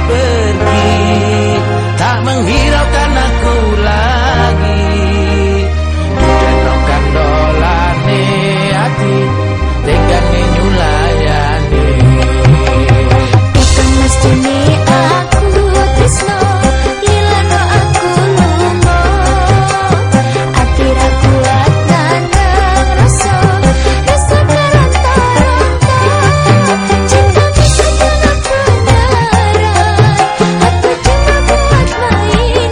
pergi, tak menghiraukan aku lagi. Dijenokkan dolane hati, tegane nyulayani. Bukan mestine aku tresno, lilano aku lunga. Ati ra kuat nanang rasa, rasa keronta-ronta. Cinta bisa jangan beneran, aku cuma buat main.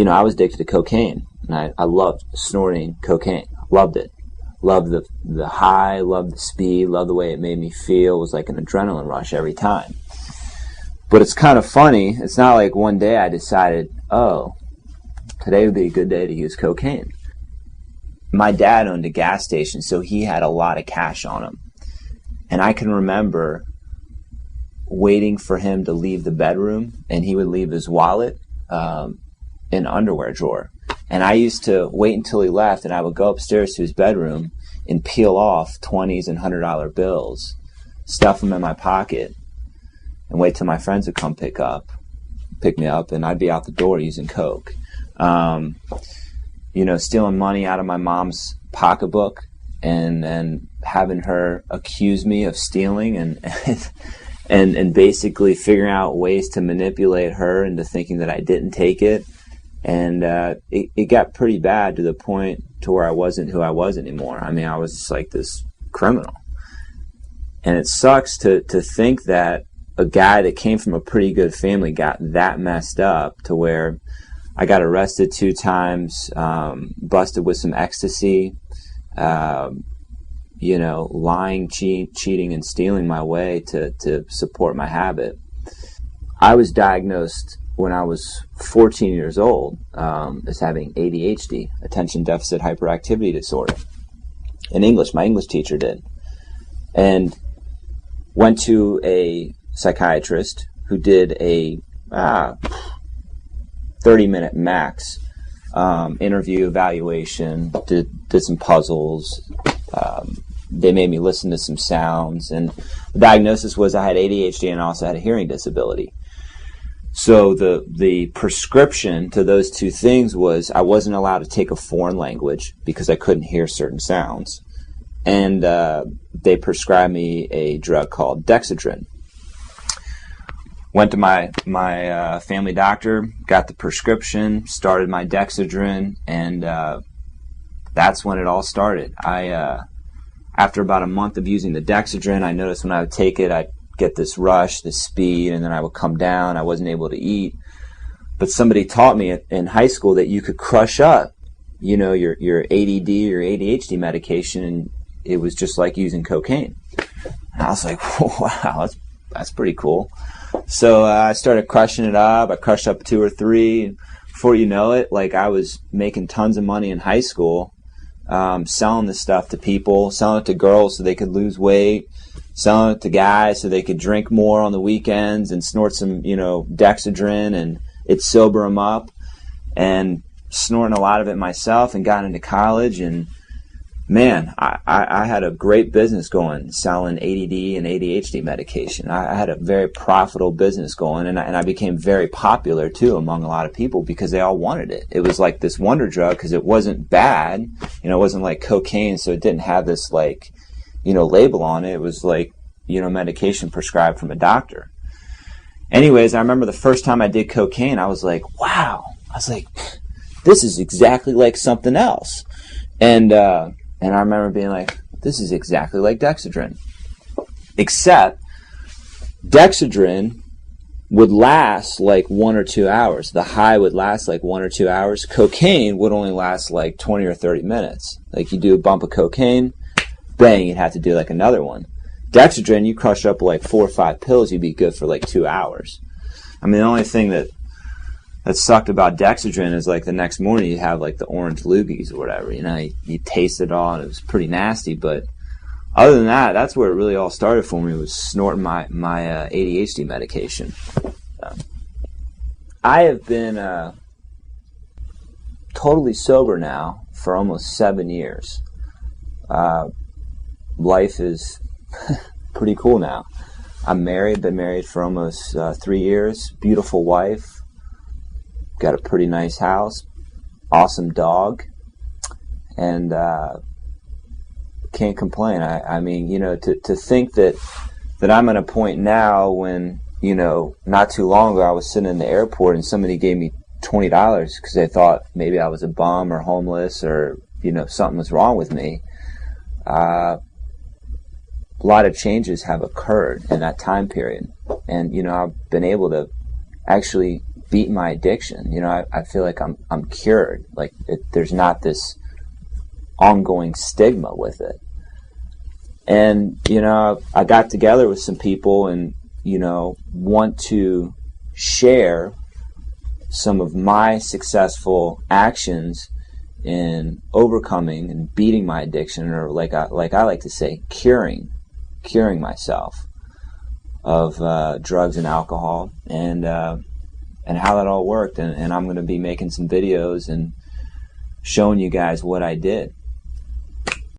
I was addicted to cocaine, and I loved snorting cocaine. Loved it. Loved the high, loved the speed, loved the way it made me feel. It was like an adrenaline rush every time. But it's kind of funny. It's not like one day I decided, oh, today would be a good day to use cocaine. My dad owned a gas station, so he had a lot of cash on him. And I can remember waiting for him to leave the bedroom, and he would leave his wallet in the underwear drawer. And I used to wait until he left, and I would go upstairs to his bedroom and peel off 20s and $100 bills, stuff them in my pocket, and wait till my friends would come pick me up, and I'd be out the door using coke. Stealing money out of my mom's pocketbook and having her accuse me of stealing and basically figuring out ways to manipulate her into thinking that I didn't take it. And it got pretty bad to the point to where I wasn't who I was anymore. I mean, I was just like this criminal. And it sucks to think that a guy that came from a pretty good family got that messed up to where I got arrested 2 times, busted with some ecstasy, lying, cheating, and stealing my way to support my habit. I was diagnosed when I was 14 years old as having ADHD, attention deficit hyperactivity disorder. In English, my English teacher did. And went to a psychiatrist who did a 30-minute max interview evaluation, did some puzzles. They made me listen to some sounds, and the diagnosis was I had ADHD and I also had a hearing disability. So the prescription to those 2 things was I wasn't allowed to take a foreign language because I couldn't hear certain sounds, and they prescribed me a drug called Dexedrine. Went to my family doctor, got the prescription, started my Dexedrine, and that's when it all started. After about a month of using the Dexedrine, I noticed when I would take it, I'd get this rush, this speed, and then I would come down. I wasn't able to eat. But somebody taught me in high school that you could crush up, your ADD or ADHD medication, and it was just like using cocaine. And I was like, wow, that's pretty cool. So I started crushing it up. I crushed up 2 or 3. Before you know it, I was making tons of money in high school, selling this stuff to people, selling it to girls so they could lose weight, selling it to guys so they could drink more on the weekends and snort some, Dexedrine, and it'd sober them up. And snorting a lot of it myself, and got into college, and man, I had a great business going, selling ADD and ADHD medication. I had a very profitable business going, and I became very popular too among a lot of people because they all wanted it. It was like this wonder drug because it wasn't bad, it wasn't like cocaine, so it didn't have this label on it. It was like, medication prescribed from a doctor. Anyways, I remember the first time I did cocaine, I was like, wow. I was like, this is exactly like something else. And I remember being like, this is exactly like Dexedrine. Except Dexedrine would last like 1 or 2 hours. The high would last like 1 or 2 hours. Cocaine would only last like 20 or 30 minutes. Like you do a bump of cocaine, bang, you'd have to do like another one. Dexedrine, you crush up like 4 or 5 pills, you'd be good for like 2 hours. I mean, the only thing that sucked about Dexedrine is like the next morning you have like the orange loogies or whatever, you taste it all, and it was pretty nasty. But other than that, that's where it really all started for me, was snorting my ADHD medication. I have been totally sober now for almost 7 years. Life is pretty cool now. I'm married, been married for almost 3 years, beautiful wife, got a pretty nice house, awesome dog, and can't complain. I mean, to think that I'm at a point now when, not too long ago I was sitting in the airport and somebody gave me $20 because they thought maybe I was a bum or homeless or, something was wrong with me. A lot of changes have occurred in that time period. And, I've been able to actually beaten my addiction. You know, I feel like I'm cured. Like there's not this ongoing stigma with it. And, you know, I got together with some people and, you know, want to share some of my successful actions in overcoming and beating my addiction, or like I like to say, curing myself of drugs and alcohol, and how that all worked. And I'm going to be making some videos and showing you guys what I did.